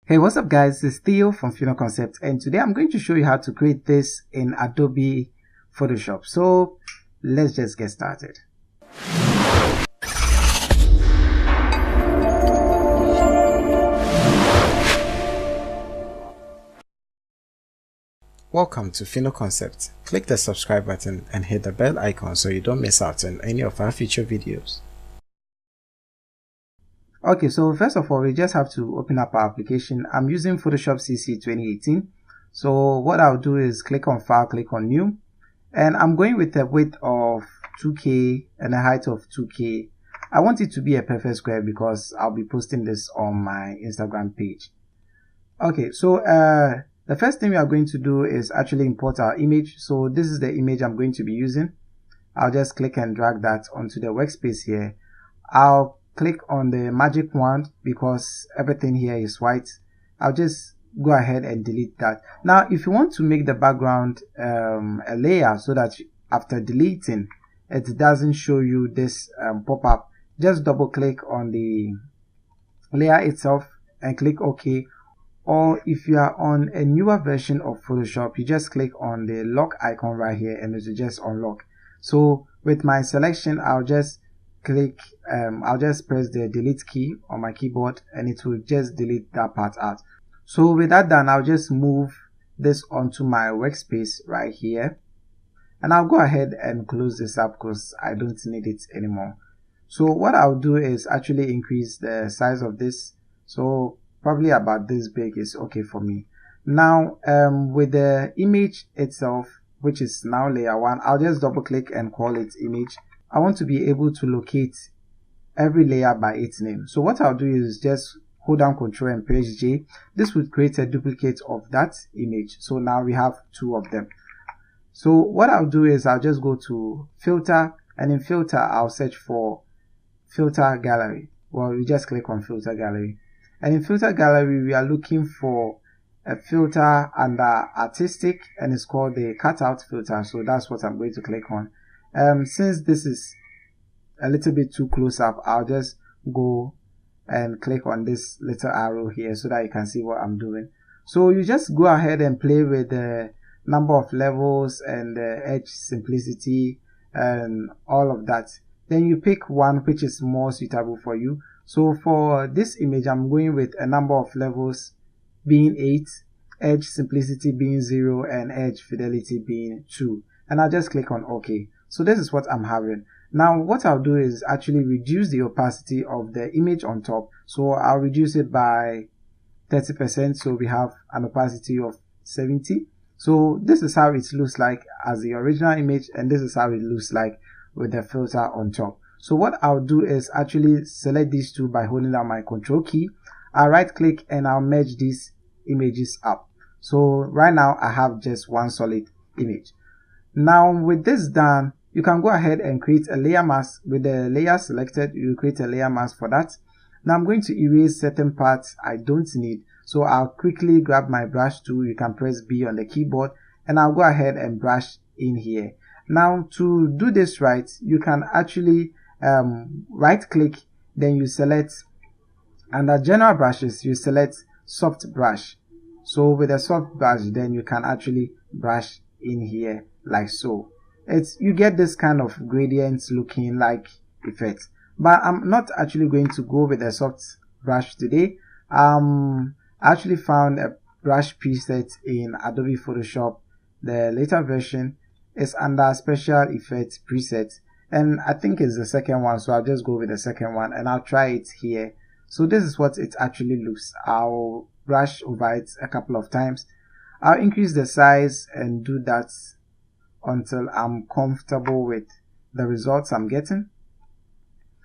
Hey, what's up guys, it's Theo from Final Concept, and today I'm going to show you how to create this in Adobe Photoshop. So let's just get started. Welcome to Final Concept. Click the subscribe button and hit the bell icon so you don't miss out on any of our future videos. Okay, so first of all, we just have to open up our application. I'm using Photoshop CC 2018. So what I'll do is click on File, click on New, and I'm going with a width of 2K and a height of 2K. I want it to be a perfect square because I'll be posting this on my Instagram page. Okay, so the first thing we are going to do is actually import our image. So this is the image I'm going to be using. I'll just click and drag that onto the workspace here. I'll click on the magic wand because everything here is white. I'll just go ahead and delete that. Now if you want to make the background a layer so that after deleting it doesn't show you this pop-up, just double click on the layer itself and click OK. Or if you are on a newer version of Photoshop, you just click on the lock icon right here and it will just unlock. So with my selection, I'll just press the delete key on my keyboard and it will just delete that part out. So with that done, I'll just move this onto my workspace right here, and I'll go ahead and close this up because I don't need it anymore. So what I'll do is actually increase the size of this, so probably about this big is okay for me. Now with the image itself, which is now layer 1, I'll just double click and call it image. I want to be able to locate every layer by its name. So what I'll do is just hold down Ctrl and press J. This would create a duplicate of that image. So now we have 2 of them. So what I'll do is I'll just go to filter, and in filter I'll search for filter gallery. Well, we just click on filter gallery, and in filter gallery we are looking for a filter under artistic, and it's called the cutout filter. So that's what I'm going to click on. Since this is a little bit too close up, I'll just go and click on this little arrow here so that you can see what I'm doing. So you just go ahead and play with the number of levels and the edge simplicity and all of that. Then you pick one which is more suitable for you. So for this image, I'm going with a number of levels being 8, edge simplicity being 0, and edge fidelity being 2. And I'll just click on OK. So this is what I'm having. Now what I'll do is actually reduce the opacity of the image on top. So I'll reduce it by 30%, so we have an opacity of 70. So this is how it looks like as the original image, and this is how it looks like with the filter on top. So what I'll do is actually select these two by holding down my Control key. I'll right click and I'll merge these images up. So right now I have just one solid image. Now with this done, you can go ahead and create a layer mask. With the layer selected, you create a layer mask for that. Now I'm going to erase certain parts I don't need. So I'll quickly grab my brush tool. You can press B on the keyboard and I'll go ahead and brush in here. Now to do this right, you can actually right click, then you select under general brushes, you select soft brush. So with a soft brush, then you can actually brush in here like so. You get this kind of gradients looking like effect, but I'm not actually going to go with a soft brush today. I actually found a brush preset in Adobe Photoshop. The later version is under special effects preset, and I think it's the second one, so I'll just go with the second one and I'll try it here. So this is what it actually looks. I'll brush over it a couple of times. I'll increase the size and do that until I'm comfortable with the results I'm getting.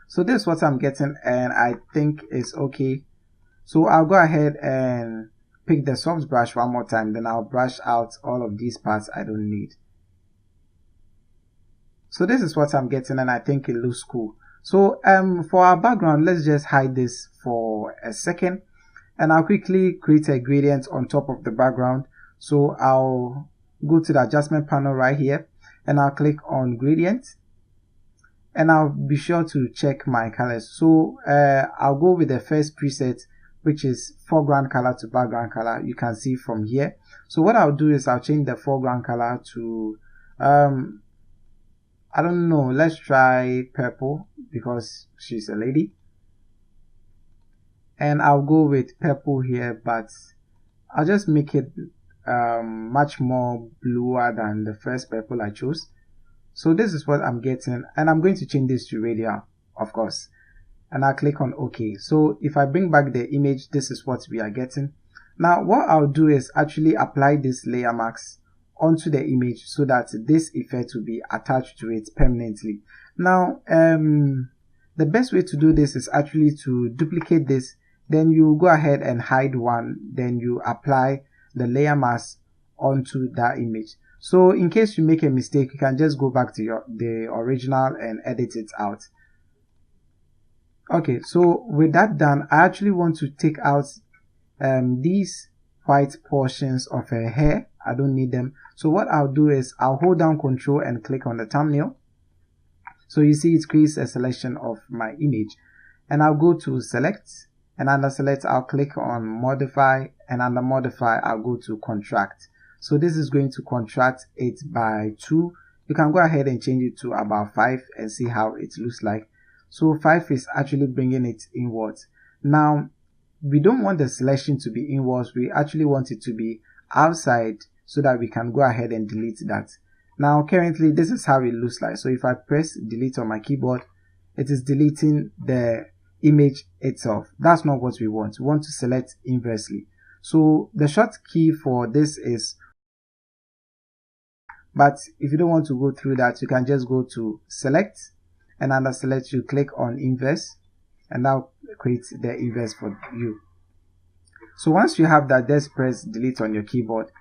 So this is what I'm getting and I think it's okay. So I'll go ahead and pick the soft brush one more time, then I'll brush out all of these parts I don't need. So this is what I'm getting and I think it looks cool. So for our background, let's just hide this for a second and I'll quickly create a gradient on top of the background. So I'll go to the adjustment panel right here and I'll click on gradient and I'll be sure to check my colors. So I'll go with the first preset, which is foreground color to background color. You can see from here. So what I'll do is I'll change the foreground color to I don't know, let's try purple because she's a lady, and I'll go with purple here, but I'll just make it much more bluer than the first purple I chose. So this is what I'm getting, and I'm going to change this to radial, of course, and I'll click on OK. So if I bring back the image, this is what we are getting. Now what I'll do is actually apply this layer mask onto the image so that this effect will be attached to it permanently. Now the best way to do this is actually to duplicate this, then you go ahead and hide one, then you apply the layer mask onto that image. So in case you make a mistake, you can just go back to the original and edit it out. Okay, so with that done, I actually want to take out these white portions of her hair. I don't need them. So what I'll do is I'll hold down Control and click on the thumbnail. So you see it creates a selection of my image, and I'll go to Select, and under Select I'll click on Modify, and under Modify I'll go to Contract. So this is going to contract it by 2. You can go ahead and change it to about 5 and see how it looks like. So 5 is actually bringing it inwards. Now we don't want the selection to be inwards, we actually want it to be outside so that we can go ahead and delete that. Now currently this is how it looks like. So if I press delete on my keyboard, it is deleting the image itself. That's not what we want. We want to select inversely. So the shortcut for this is, but if you don't want to go through that, you can just go to Select, and under Select you click on Inverse, and that creates the inverse for you. So once you have that, just press delete on your keyboard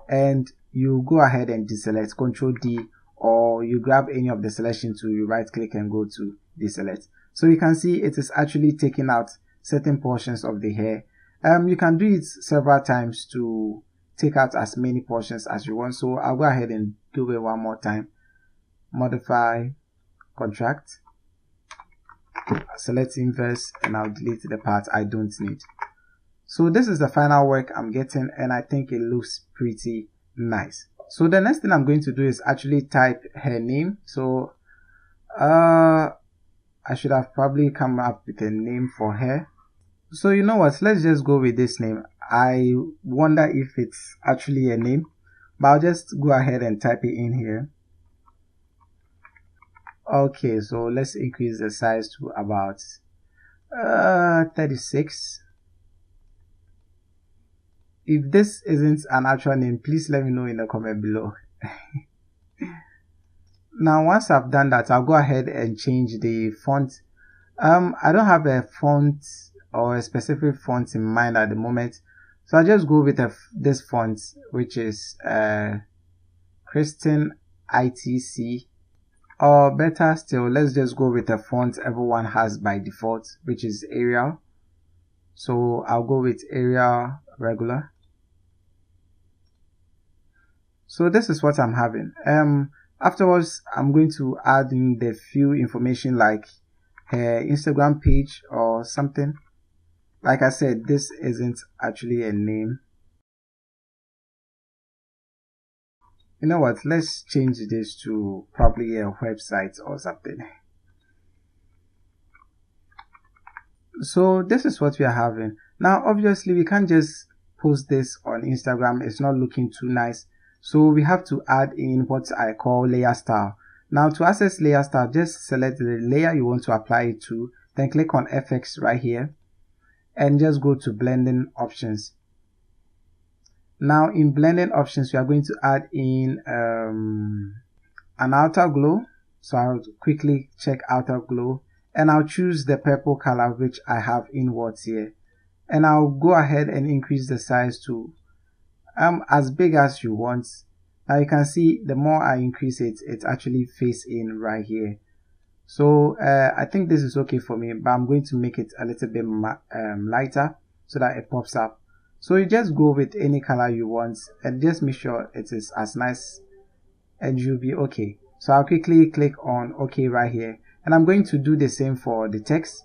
and you go ahead and deselect, Ctrl D, or you grab any of the selection tool, you right click and go to deselect. So you can see it is actually taking out certain portions of the hair. You can do it several times to take out as many portions as you want. So I'll go ahead and do it one more time. Modify, Contract, select Inverse, and I'll delete the part I don't need. So this is the final work I'm getting, and I think it looks pretty nice. So the next thing I'm going to do is actually type her name. So I should have probably come up with a name for her. So you know what, let's just go with this name. I wonder if it's actually a name, but I'll just go ahead and type it in here. Okay, so let's increase the size to about 36. If this isn't an actual name, please let me know in the comment below. Now once I've done that, I'll go ahead and change the font. I don't have a font or a specific font in mind at the moment, so I'll just go with this font, which is Christian ITC, or better still, let's just go with the font everyone has by default, which is Arial. So I'll go with Arial regular. So this is what I'm having. Afterwards I'm going to add in the few information like her Instagram page or something. Like I said, this isn't actually a name. You know what, let's change this to probably a website or something. So this is what we are having. Now obviously we can't just post this on Instagram, it's not looking too nice. So we have to add in what I call layer style. Now to access layer style, just select the layer you want to apply it to, then click on FX right here and just go to blending options. Now in blending options, we are going to add in an outer glow. So I'll quickly check outer glow, and I'll choose the purple color which I have inwards here, and I'll go ahead and increase the size to as big as you want. Now you can see the more I increase it, it actually fades in right here. So I think this is okay for me, but I'm going to make it a little bit lighter so that it pops up. So you just go with any color you want and just make sure it is as nice, and you'll be okay. So I'll quickly click on OK right here, and I'm going to do the same for the text.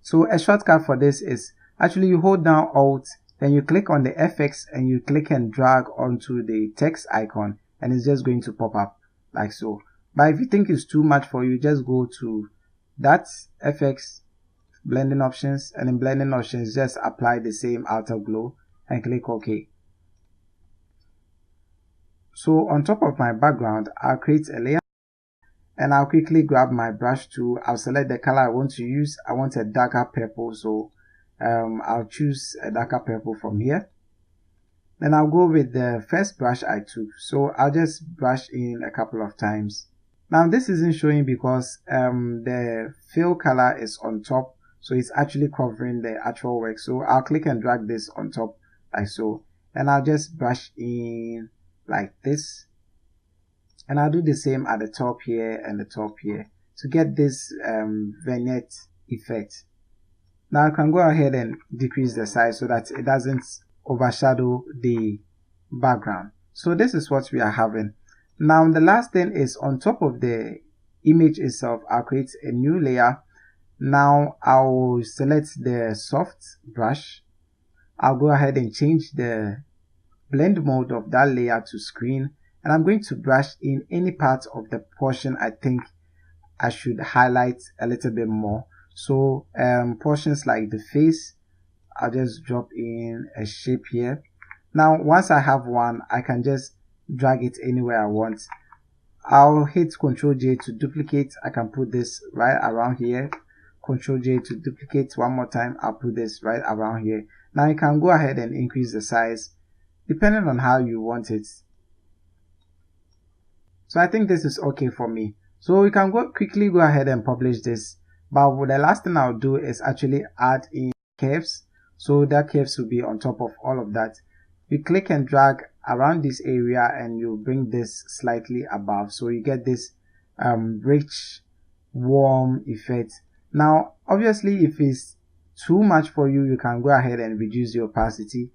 So a shortcut for this is actually you hold down Alt, then you click on the FX and you click and drag onto the text icon, and it's just going to pop up like so. But if you think it's too much for you, just go to that FX blending options, and in blending options just apply the same outer glow and click OK. So on top of my background, I'll create a layer and I'll quickly grab my brush tool. I'll select the color I want to use. I want a darker purple, so I'll choose a darker purple from here. Then I'll go with the first brush I took, so I'll just brush in a couple of times. Now this isn't showing because the fill color is on top, so it's actually covering the actual work. So I'll click and drag this on top like so, and I'll just brush in like this, and I'll do the same at the top here and the top here to get this vignette effect. Now I can go ahead and decrease the size so that it doesn't overshadow the background. So this is what we are having. Now the last thing is on top of the image itself, I'll create a new layer. Now I'll select the soft brush. I'll go ahead and change the blend mode of that layer to screen, and I'm going to brush in any part of the portion I think I should highlight a little bit more. So portions like the face, I'll just drop in a shape here. Now once I have one, I can just drag it anywhere I want. I'll hit Ctrl J to duplicate. I can put this right around here. Ctrl J to duplicate one more time. I'll put this right around here. Now you can go ahead and increase the size depending on how you want it. So I think this is okay for me. So we can quickly go ahead and publish this. But the last thing I'll do is actually add in curves. So that curves will be on top of all of that. You click and drag around this area and you bring this slightly above. So you get this rich, warm effect. Now, obviously, if it's too much for you, you can go ahead and reduce the opacity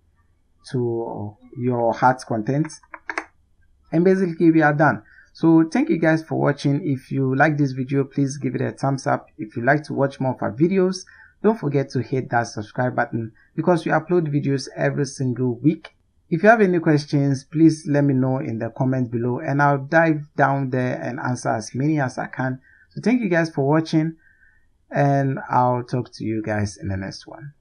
to your heart content. And basically, we are done. So thank you guys for watching. If you like this video, please give it a thumbs up. If you like to watch more of our videos, don't forget to hit that subscribe button because we upload videos every single week. If you have any questions, please let me know in the comment below and I'll dive down there and answer as many as I can. So thank you guys for watching, and I'll talk to you guys in the next one.